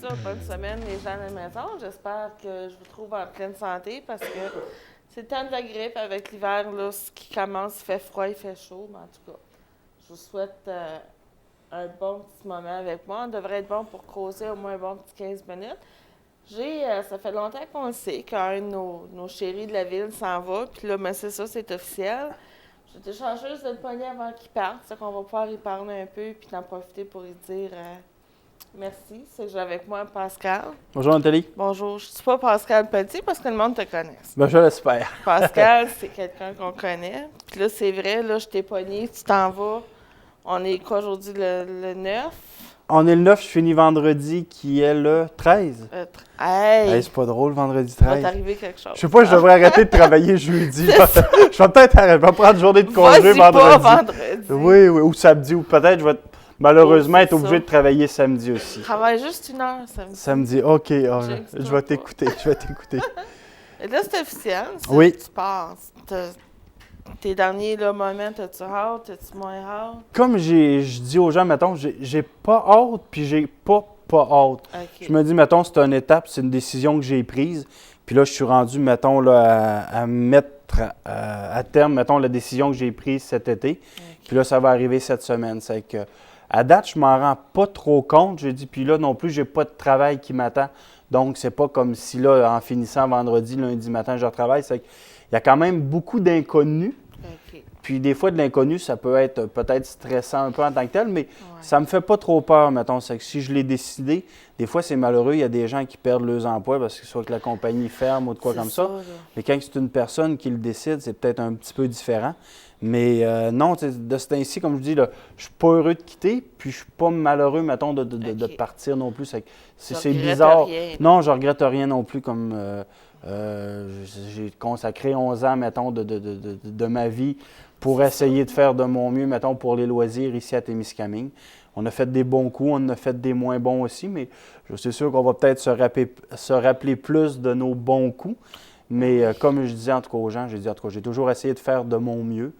ça. Bonne semaine, les gens à la maison. J'espère que je vous trouve en pleine santé parce que c'est le temps de la grippe avec l'hiver, là, ce qui commence, il fait froid, il fait chaud. Mais en tout cas, je vous souhaite un bon petit moment avec moi. On devrait être bon pour causer au moins un bon petit 15 minutes. Ça fait longtemps qu'on le sait qu'un de nos chéris de la ville s'en va. Puis là, ben, c'est ça, c'est officiel. J'étais chanceuse de le pogner avant qu'il parte. C'est qu'on va pouvoir y parler un peu puis d'en profiter pour lui dire merci. C'est que j'ai avec moi Pascal. Bonjour Nathalie. Bonjour. Je ne suis pas Pascal Petit parce que le monde te connaît. Ben, je l'espère. Pascal, c'est quelqu'un qu'on connaît. Puis là, c'est vrai, là, je t'ai pogné, tu t'en vas. On est quoi aujourd'hui, le 9? On est le 9, je finis vendredi qui est le 13. Hey! C'est pas drôle, vendredi Il va 13. t'arriver quelque chose. Je sais pas, je devrais arrêter de travailler jeudi. Je vais peut-être arrêter, je vais prendre une journée de congé Vas-y vendredi. pas vendredi. Oui, ou samedi, ou peut-être je vais malheureusement Oh, c'est être obligé ça. de travailler samedi aussi. Travaille juste 1 heure samedi. Samedi, ok, Jinx-toi je vais pas. t'écouter, je vais t'écouter. Et là, c'est officiel. Oui. Tu pars. Tes derniers là, moments, t'as-tu hâte? T'as-tu moins hâte? Comme je dis aux gens, mettons, j'ai pas hâte, puis j'ai pas hâte. OK. Je me dis, mettons, c'est une étape, c'est une décision que j'ai prise. Puis là, je suis rendu, mettons, là, à mettre à terme, mettons, la décision que j'ai prise cet été. Puis là, ça va arriver cette semaine. C'est que, à date, je m'en rends pas trop compte. J'ai dit, puis là, non plus, j'ai pas de travail qui m'attend. Donc, c'est pas comme si, là, en finissant vendredi, lundi matin, je retravaille. C'est qu'il y a quand même beaucoup d'inconnus. OK. Puis des fois, de l'inconnu, ça peut être peut-être stressant un peu en tant que tel, mais ça me fait pas trop peur, mettons. C'est que si je l'ai décidé, des fois, c'est malheureux. Il y a des gens qui perdent leurs emplois parce que soit que la compagnie ferme ou de quoi C'est comme ça. là. Mais quand c'est une personne qui le décide, c'est peut-être un petit peu différent. Mais non, de ce temps-ci, comme je dis, là, je suis pas heureux de quitter, puis je suis pas malheureux, mettons, de OK. partir non plus. C'est Tu regrettes bizarre. rien. Non, je regrette rien non plus, comme j'ai consacré 11 ans, mettons, de ma vie pour essayer de faire de mon mieux, mettons, pour les loisirs ici à Témiscamingue. On a fait des bons coups, on a fait des moins bons aussi, mais je suis sûr qu'on va peut-être se rappeler plus de nos bons coups. Mais comme je disais en tout cas aux gens, j'ai toujours essayé de faire de mon mieux.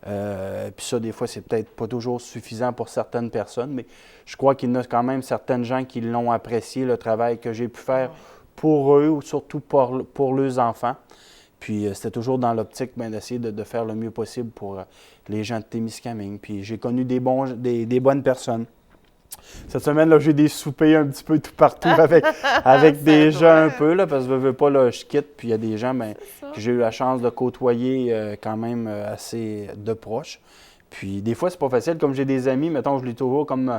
Puis ça, des fois, c'est peut-être pas toujours suffisant pour certaines personnes, mais je crois qu'il y en a quand même certaines gens qui l'ont apprécié, le travail que j'ai pu faire pour eux ou surtout pour leurs enfants. Puis c'était toujours dans l'optique d'essayer de faire le mieux possible pour les gens de Témiscamingue. Puis j'ai connu des bonnes personnes. Cette semaine, là, j'ai des soupers un petit peu tout partout avec des gens un peu, là, parce que je veux pas, là, je quitte. Puis il y a des gens que j'ai eu la chance de côtoyer quand même assez de proche. Puis des fois, c'est pas facile. Comme j'ai des amis, mettons, je l'ai toujours comme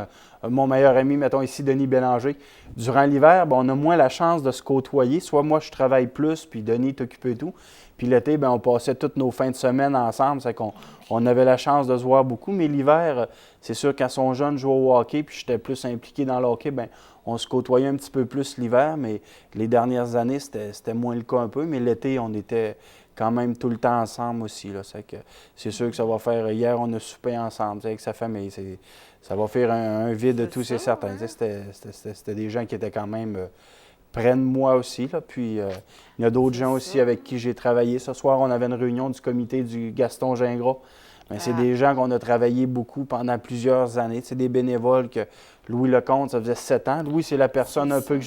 mon meilleur ami, mettons ici, Denis Bélanger. Durant l'hiver, on a moins la chance de se côtoyer. Soit moi, je travaille plus, puis Denis est occupé et tout. Puis l'été, on passait toutes nos fins de semaine ensemble. C'est qu'on avait la chance de se voir beaucoup. Mais l'hiver, c'est sûr, quand son jeune jouait au hockey, puis j'étais plus impliqué dans le hockey, on se côtoyait un petit peu plus l'hiver. Mais les dernières années, c'était moins le cas un peu. Mais l'été, on était quand même tout le temps ensemble aussi. Là. C'est sûr que ça va faire... Hier, on a soupé ensemble avec sa famille. Ça va faire un vide, tout, c'est certain. Hein? C'était des gens qui étaient quand même près de moi aussi. Là. Puis, il y a d'autres gens aussi avec qui j'ai travaillé. Ce soir, on avait une réunion du comité du Gaston Gingras. C'est des gens qu'on a travaillé beaucoup pendant plusieurs années. C'est des bénévoles que Louis Lecomte, ça faisait 7 ans. Louis, c'est la personne un peu que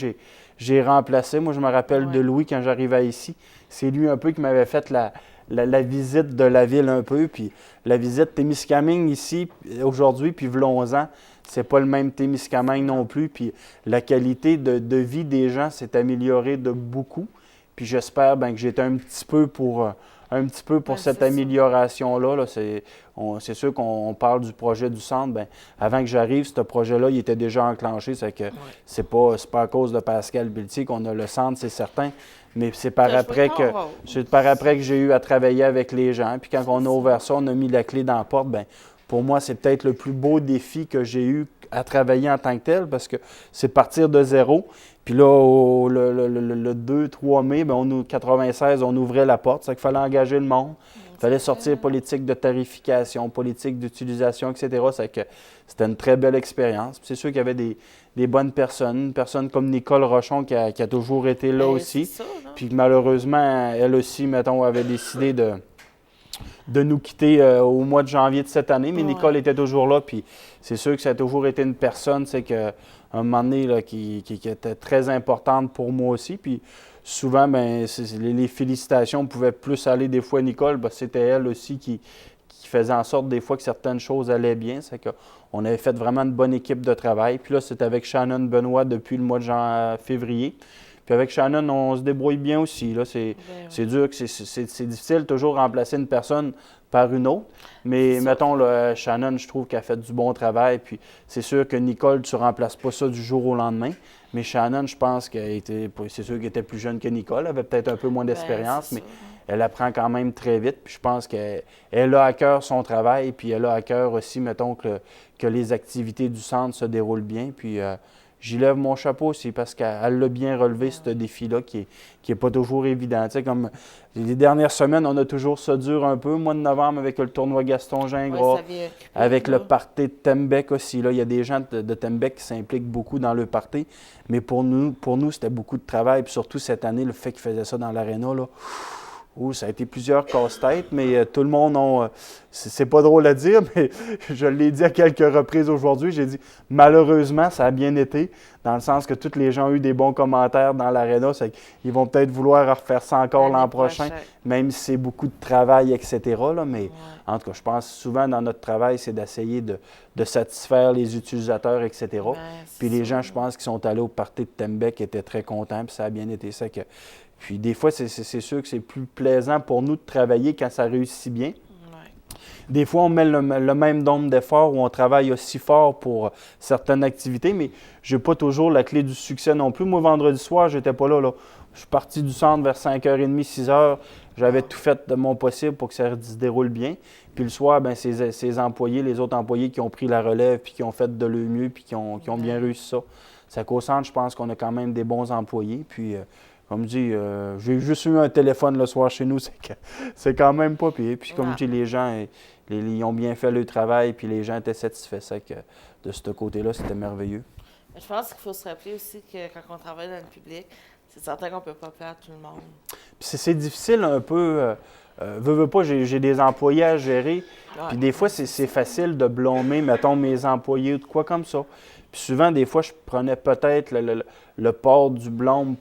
j'ai remplacé. Moi, je me rappelle de Louis quand j'arrivais ici. C'est lui un peu qui m'avait fait la visite de la ville un peu. Puis la visite Témiscamingue ici, aujourd'hui, puis v'là c'est pas le même Témiscamingue non plus. Puis la qualité de vie des gens s'est améliorée de beaucoup. Puis j'espère que j'ai été un petit peu pour cette amélioration-là. Là. C'est sûr qu'on parle du projet du centre. Avant que j'arrive, ce projet-là, il était déjà enclenché. C'est que c'est pas à cause de Pascal Pelletier qu'on a le centre, c'est certain. Mais c'est par après que j'ai eu à travailler avec les gens. Puis quand on a ouvert ça, on a mis la clé dans la porte. Pour moi, c'est peut-être le plus beau défi que j'ai eu à travailler en tant que tel parce que c'est partir de zéro. Puis là, le 2-3 mai, 96, on ouvrait la porte. C'est qu'il fallait engager le monde. Il fallait sortir politique de tarification, politique d'utilisation, etc. C'est que c'était une très belle expérience. Puis c'est sûr qu'il y avait des bonnes personnes. Une personne comme Nicole Rochon qui a toujours été là aussi. Ça, puis malheureusement, elle aussi, mettons, avait décidé de nous quitter au mois de janvier de cette année, mais Ouais. Nicole était toujours là, puis c'est sûr que ça a toujours été une personne, c'est qu'à un moment donné, là, qui était très importante pour moi aussi, puis souvent, ben, les félicitations pouvaient plus aller des fois à Nicole, parce que c'était elle aussi qui faisait en sorte des fois que certaines choses allaient bien, c'est qu'on avait fait vraiment une bonne équipe de travail, puis là, c'est avec Shannon Benoît depuis le mois de février. Puis avec Shannon, on se débrouille bien aussi. Là, c'est dur, c'est difficile toujours remplacer une personne par une autre. Mais mettons, là, Shannon, je trouve qu'elle a fait du bon travail. Puis c'est sûr que Nicole, tu ne remplaces pas ça du jour au lendemain. Mais Shannon, je pense c'est sûr qu'elle était plus jeune que Nicole. Elle avait peut-être un peu moins d'expérience, mais elle apprend quand même très vite. Puis je pense qu'elle a à cœur son travail. Puis elle a à cœur aussi, mettons, que les activités du centre se déroulent bien. Puis j'y lève mon chapeau aussi parce qu'elle l'a bien relevé, ce défi-là, qui est pas toujours évident. Tu sais, comme les dernières semaines, on a toujours ça dur un peu. Mois de novembre, avec le tournoi Gaston-Gingras, avec le party de Tembec aussi. Là, il y a des gens de Tembec qui s'impliquent beaucoup dans le party. Mais pour nous c'était beaucoup de travail. Puis surtout cette année, le fait qu'ils faisaient ça dans l'aréna, là, ça a été plusieurs casse-têtes, mais tout le monde c'est pas drôle à dire, mais je l'ai dit à quelques reprises aujourd'hui. J'ai dit, malheureusement, ça a bien été, dans le sens que tous les gens ont eu des bons commentaires dans l'aréna. Ils vont peut-être vouloir refaire ça encore l'an prochain, même si c'est beaucoup de travail, etc. Là, mais en tout cas, je pense souvent dans notre travail, c'est d'essayer de satisfaire les utilisateurs, etc. Puis les gens, je pense, qui sont allés au party de Tembec étaient très contents, puis ça a bien été ça que... Puis des fois, c'est sûr que c'est plus plaisant pour nous de travailler quand ça réussit bien. Des fois, on met le même nombre d'efforts ou on travaille aussi fort pour certaines activités, mais je n'ai pas toujours la clé du succès non plus. Moi, vendredi soir, je n'étais pas là. Je suis parti du centre vers 5h30, 6h. J'avais tout fait de mon possible pour que ça se déroule bien. Puis le soir, ben, ces employés, les autres employés qui ont pris la relève puis qui ont fait de leur mieux puis qui ont bien réussi ça. Ça qu'au centre, je pense qu'on a quand même des bons employés. Puis... comme je dis, j'ai juste eu un téléphone le soir chez nous, c'est quand même pas pire. Puis comme je dis, les gens, ils ont bien fait le travail, puis les gens étaient satisfaits. Ça que de ce côté-là, c'était merveilleux. Mais je pense qu'il faut se rappeler aussi que quand on travaille dans le public, c'est certain qu'on ne peut pas plaire tout le monde. Puis c'est difficile un peu. Veux pas, j'ai des employés à gérer. Puis des fois, c'est facile de blâmer, mettons, mes employés ou de quoi comme ça. Puis souvent, des fois, je prenais peut-être le port du blâme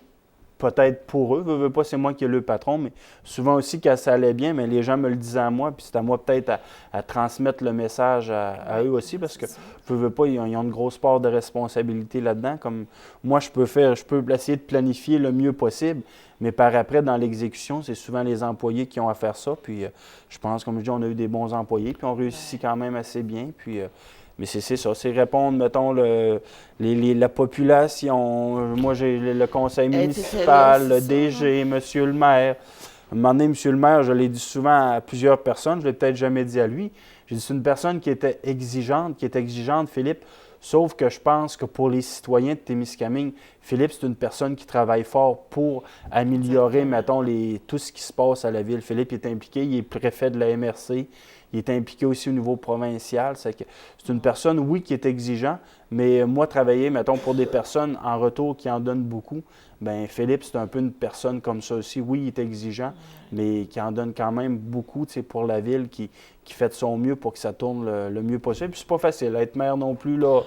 peut-être pour eux. Veux pas, c'est moi qui ai le patron, mais souvent aussi, quand ça allait bien, mais les gens me le disaient à moi, puis c'est à moi peut-être à transmettre le message à eux aussi, parce que veux pas, ils ont une grosse part de responsabilité là-dedans. Comme moi, je peux essayer de planifier le mieux possible, mais par après, dans l'exécution, c'est souvent les employés qui ont à faire ça. Puis je pense, comme je dis, on a eu des bons employés, puis on réussit quand même assez bien. Puis mais c'est ça, c'est répondre, mettons, la population. Moi, j'ai le conseil municipal, le DG, monsieur le maire. À un moment donné, monsieur le maire, je l'ai dit souvent à plusieurs personnes, je ne l'ai peut-être jamais dit à lui. J'ai dit, c'est une personne qui était exigeante, Philippe, sauf que je pense que pour les citoyens de Témiscamingue, Philippe, c'est une personne qui travaille fort pour améliorer, mettons, tout ce qui se passe à la ville. Philippe il est impliqué, il est préfet de la MRC. Il est impliqué aussi au niveau provincial. C'est une personne, oui, qui est exigeant, mais moi, travailler, mettons, pour des personnes en retour qui en donnent beaucoup, bien, Philippe, c'est un peu une personne comme ça aussi. Oui, il est exigeant, mais qui en donne quand même beaucoup, tu sais, pour la ville, qui fait de son mieux pour que ça tourne le mieux possible. Puis c'est pas facile. Être maire non plus, là,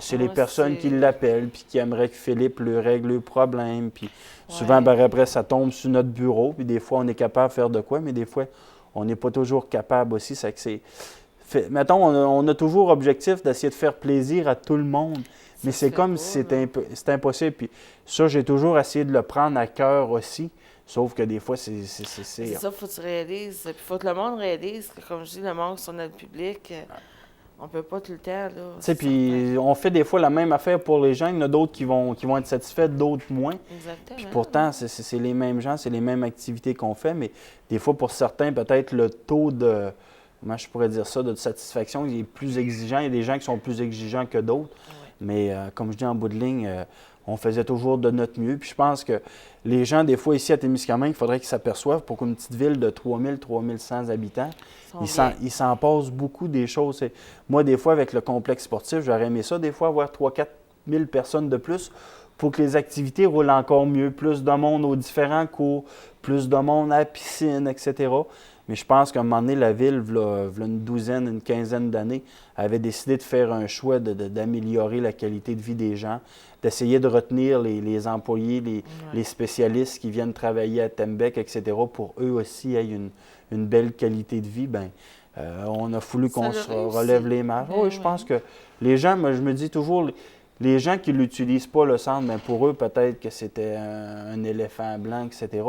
c'est les personnes qui l'appellent, puis qui aimeraient que Philippe leur règle le problème. Puis souvent, ben, après, ça tombe sur notre bureau, puis des fois, on est capable de faire de quoi, mais des fois, on n'est pas toujours capable aussi. Mettons, on a toujours objectif d'essayer de faire plaisir à tout le monde, mais c'est comme si c'est impossible. Puis ça, j'ai toujours essayé de le prendre à cœur aussi, sauf que des fois, c'est ça, il faut que tu réalises. Puis il faut que le monde réalise que, comme je dis, le monde sur notre public, on peut pas tout le temps. Tu sais, puis on fait des fois la même affaire pour les gens. Il y en a d'autres qui vont être satisfaits, d'autres moins. Exactement. Puis pourtant, c'est les mêmes gens, c'est les mêmes activités qu'on fait, mais des fois, pour certains, peut-être le taux de, comment je pourrais dire ça, de satisfaction, il est plus exigeant. Il y a des gens qui sont plus exigeants que d'autres. Mais comme je dis en bout de ligne, on faisait toujours de notre mieux. Puis je pense que les gens, des fois, ici à Témiscamingue, il faudrait qu'ils s'aperçoivent pour qu'une petite ville de 3000, 3100 habitants, ils s'en passent beaucoup des choses. Moi, des fois, avec le complexe sportif, j'aurais aimé ça, des fois, avoir 3 000 4 000 personnes de plus pour que les activités roulent encore mieux. Plus de monde aux différents cours, plus de monde à la piscine, etc. Mais je pense qu'à un moment donné, la ville, v'là une douzaine, une quinzaine d'années, avait décidé de faire un choix d'améliorer la qualité de vie des gens, d'essayer de retenir les employés, les spécialistes qui viennent travailler à Tembec, etc., pour eux aussi aient une belle qualité de vie. Bien, on a voulu qu'on se relève les marges. Oui, je pense que les gens, moi, je me dis toujours, les gens qui ne l'utilisent pas, le centre, bien, pour eux, peut-être que c'était un éléphant blanc, etc.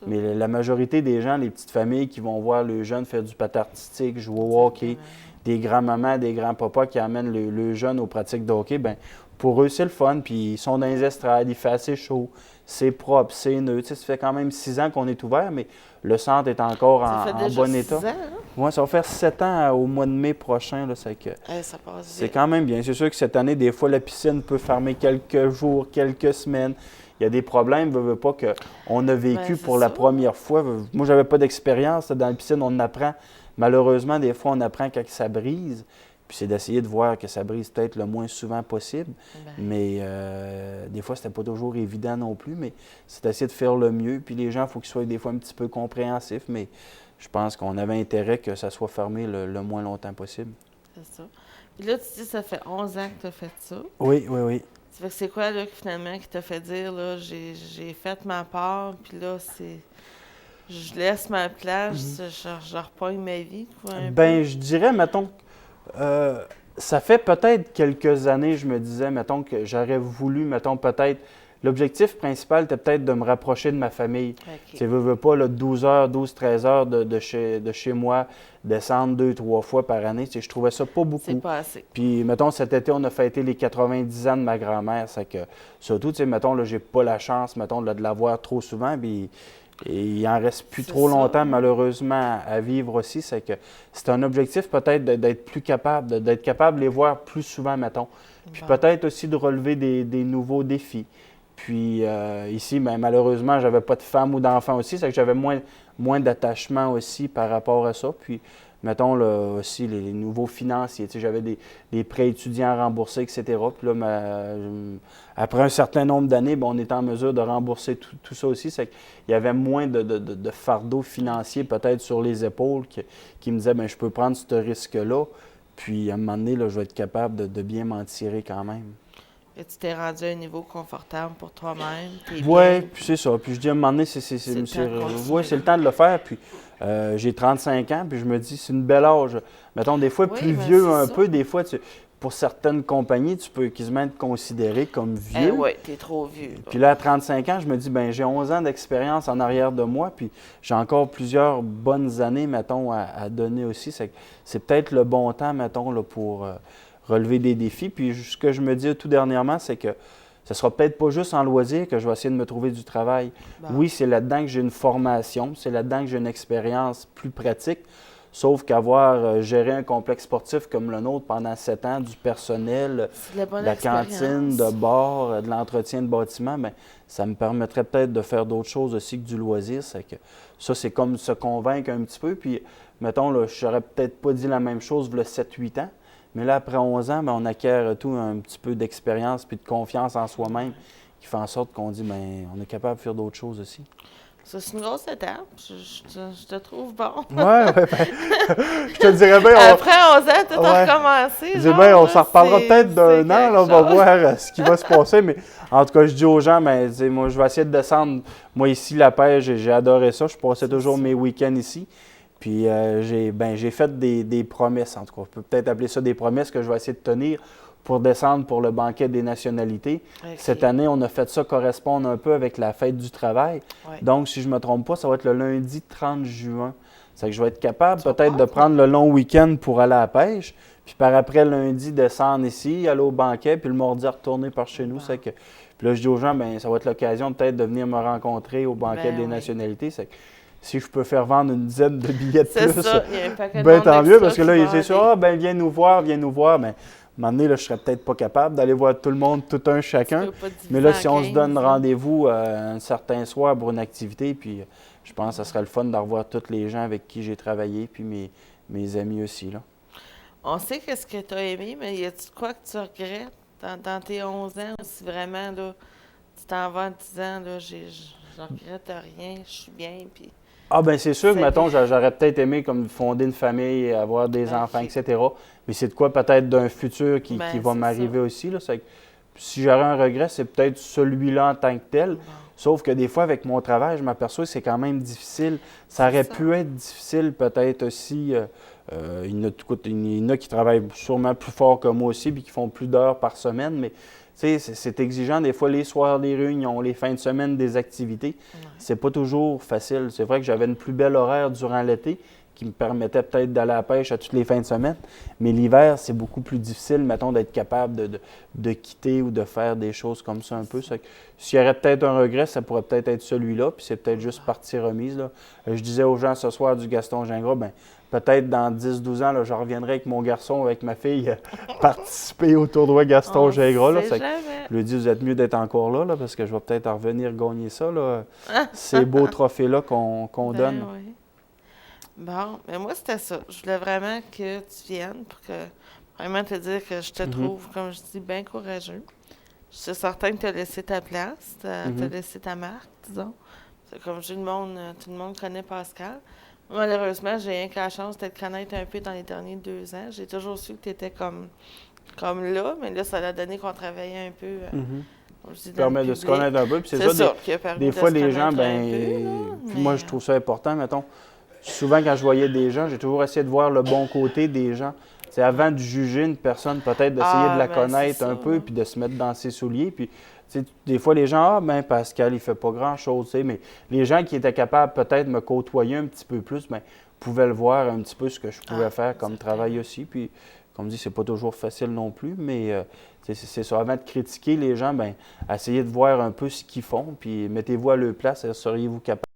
Mais la majorité des gens, les petites familles qui vont voir les jeunes faire du patin artistique, jouer au hockey, des grands-mamans, des grands-papas qui amènent le jeune aux pratiques de hockey, bien, pour eux, c'est le fun. Puis ils sont dans les estrades, il fait assez chaud, c'est propre, c'est neutre. Ça fait quand même 6 ans qu'on est ouvert, mais le centre est encore en bon état. 6 ans, hein? Oui, ça va faire 7 ans au mois de mai prochain. Là, Ça passe c'est vite. quand même bien. C'est sûr que cette année, des fois, la piscine peut fermer quelques jours, quelques semaines. Il y a des problèmes, veux pas qu'on a vécu pour la première fois. Moi, j'avais pas d'expérience. Dans la piscine, on apprend. Malheureusement, des fois, on apprend quand ça brise. Puis c'est d'essayer de voir que ça brise peut-être le moins souvent possible. Mais des fois, c'était pas toujours évident non plus. Mais c'est d'essayer de faire le mieux. Puis les gens, il faut qu'ils soient des fois un petit peu compréhensifs. Mais je pense qu'on avait intérêt que ça soit fermé le moins longtemps possible. C'est ça. Puis là, tu dis ça fait 11 ans que tu as fait ça. Oui, oui, oui. Ça fait que c'est quoi, là, finalement, qui t'a fait dire, là, j'ai fait ma part, puis là, je laisse ma place, je repogne ma vie, quoi, ben, je dirais, mettons, ça fait peut-être quelques années, je me disais, mettons, que j'aurais voulu, mettons, peut-être, l'objectif principal était peut-être de me rapprocher de ma famille. Tu veux pas, là, 12 heures, 12, 13 heures de chez moi, descendre 2, 3 fois par année. Je trouvais ça pas beaucoup. C'est pas assez. Puis, mettons, cet été, on a fêté les 90 ans de ma grand-mère. C'est que, surtout, tu sais, mettons, là, j'ai pas la chance, mettons, de la voir trop souvent. Puis, et il en reste plus trop longtemps, malheureusement, à vivre aussi. C'est que c'est un objectif peut-être d'être plus capable, d'être capable de les voir plus souvent, mettons. Puis peut-être aussi de relever des nouveaux défis. Puis ici, bien, malheureusement, j'avais pas de femme ou d'enfant aussi. C'est que j'avais moins d'attachement aussi par rapport à ça. Puis, mettons, là, aussi, les nouveaux financiers. Tu sais, j'avais des prêts étudiants remboursés, etc. Puis là, après un certain nombre d'années, bien, on était en mesure de rembourser tout ça aussi. C'est qu'il y avait moins de fardeau financier peut-être sur les épaules qui me disaient, bien, je peux prendre ce risque-là. Puis, à un moment donné, là, je vais être capable de bien m'en tirer quand même. Et tu t'es rendu à un niveau confortable pour toi-même. Oui, puis c'est ça. Puis je dis à un moment donné, c'est le temps de le faire. Puis j'ai 35 ans, puis je me dis, c'est une belle âge. Mettons, des fois, plus vieux un peu, des fois, pour certaines compagnies, tu peux quasiment être considéré comme vieux. Oui, t'es trop vieux. Puis là, à 35 ans, je me dis, ben j'ai 11 ans d'expérience en arrière de moi, puis j'ai encore plusieurs bonnes années, mettons, à donner aussi. C'est peut-être le bon temps, mettons, là, pour relever des défis. Puis ce que je me dis tout dernièrement, c'est que ce ne sera peut-être pas juste en loisir que je vais essayer de me trouver du travail. Oui, c'est là-dedans que j'ai une formation, c'est là-dedans que j'ai une expérience plus pratique, sauf qu'avoir géré un complexe sportif comme le nôtre pendant 7 ans, du personnel, de la cantine, de bar, de l'entretien de bâtiment, bien, ça me permettrait peut-être de faire d'autres choses aussi que du loisir. C'est comme se convaincre un petit peu. Puis, mettons, là, je n'aurais peut-être pas dit la même chose le 7-8 ans. Mais là, après 11 ans, bien, on acquiert tout un petit peu d'expérience puis de confiance en soi-même qui fait en sorte qu'on dit, bien, on est capable de faire d'autres choses aussi. Ça, c'est une grosse étape. Je te trouve bon. Oui, ben, je te dirais bien... Après 11 ans, tout a recommencé. Je dis bien, on s'en reparlera peut-être d'un an, là, on va voir ce qui va se passer. Mais en tout cas, je dis aux gens, bien, moi, je vais essayer de descendre. Moi, ici, la pêche, j'ai adoré ça. Je passais toujours mes week-ends ici. Puis j'ai fait des promesses, en tout cas. On peut peut-être appeler ça des promesses que je vais essayer de tenir pour descendre pour le banquet des nationalités. Cette année, on a fait ça correspondre un peu avec la fête du travail. Donc, si je ne me trompe pas, ça va être le lundi 30 juin. C'est que je vais être capable peut-être de prendre le long week-end pour aller à la pêche, puis par après, lundi, descendre ici, aller au banquet, puis le mardi, retourner par chez nous. Puis là, je dis aux gens, bien, ça va être l'occasion peut-être de venir me rencontrer au banquet des nationalités. Si je peux faire vendre une dizaine de billets de plus, ben tant mieux, parce que là, c'est ça, ben viens nous voir. Ben, à un moment donné, là, je ne serais peut-être pas capable d'aller voir tout le monde, tout un chacun. Mais là, si on se donne rendez-vous un certain soir pour une activité, puis je pense que ce serait le fun de revoir tous les gens avec qui j'ai travaillé, puis mes amis aussi, là. On sait qu'est-ce que tu as aimé, mais y a-tu quoi que tu regrettes dans tes 11 ans? Si vraiment, là, tu t'en vas en 10 ans, là, je regrette rien, je suis bien, puis... Ah ben c'est sûr que, C'est- mettons, j'aurais peut-être aimé comme fonder une famille, avoir des Ok. enfants, etc. Mais c'est de quoi peut-être d'un futur qui Ben, va c'est m'arriver ça. aussi. Là. C'est que si j'aurais un regret, c'est peut-être celui-là en tant que tel. Bon, Sauf que des fois, avec mon travail, je m'aperçois que c'est quand même difficile. Ça c'est aurait ça. pu être difficile peut-être aussi. Il y en a, écoute, il y en a qui travaillent sûrement plus fort que moi aussi, puis qui font plus d'heures par semaine, mais tu sais, c'est exigeant. Des fois, les soirs des réunions, les fins de semaine des activités, Ouais. c'est pas toujours facile. C'est vrai que j'avais une plus belle horaire durant l'été qui me permettait peut-être d'aller à la pêche à toutes les fins de semaine, mais l'hiver, c'est beaucoup plus difficile, mettons, d'être capable de quitter ou de faire des choses comme ça un peu. Ça fait que s'il y aurait peut-être un regret, ça pourrait peut-être être celui-là, puis c'est peut-être juste partie remise. Là. Je disais aux gens ce soir du Gaston Gingras, ben peut-être dans 10-12 ans, là, je reviendrai avec mon garçon, avec ma fille, participer au tournoi Gaston On Gingras. Là. sait Ça fait que jamais. je lui ai dit, vous êtes mieux d'être encore là, parce que je vais peut-être en revenir gagner ça, là, ces beaux trophées-là qu'on Ben donne. oui. Bon, mais moi, c'était ça. Je voulais vraiment que tu viennes pour que vraiment te dire que je te Mhm. trouve, comme je dis, bien courageux. Je suis certaine que tu as laissé ta place, tu as Mhm. laissé ta marque, disons. C'est comme tout le monde connaît Pascal. Malheureusement, j'ai rien que la chance de te connaître un peu dans les derniers 2 ans. J'ai toujours su que tu étais comme là, mais là, ça a donné qu'on travaillait un peu, Mhm. comme je dis, dans le Permet de se public. connaître un peu. Puis c'est C'est ça, ça qui a permis des de fois, se les gens, connaître un peu, là, puis moi, mais, je trouve ça important, mettons. Souvent, quand je voyais des gens, j'ai toujours essayé de voir le bon côté des gens. C'est avant de juger une personne, peut-être d'essayer de la ben, c'est connaître ça, un peu, là. puis de se mettre dans ses souliers. Puis, tu sais, des fois, les gens, ah, ben Pascal, il fait pas grand-chose, tu sais. Mais les gens qui étaient capables peut-être de me côtoyer un petit peu plus, ben, pouvaient le voir un petit peu ce que je pouvais faire comme travail certainement. aussi. Puis, comme dit, c'est pas toujours facile non plus, mais c'est ça. Avant de critiquer les gens, ben, essayez de voir un peu ce qu'ils font, puis mettez-vous à leur place, seriez-vous capable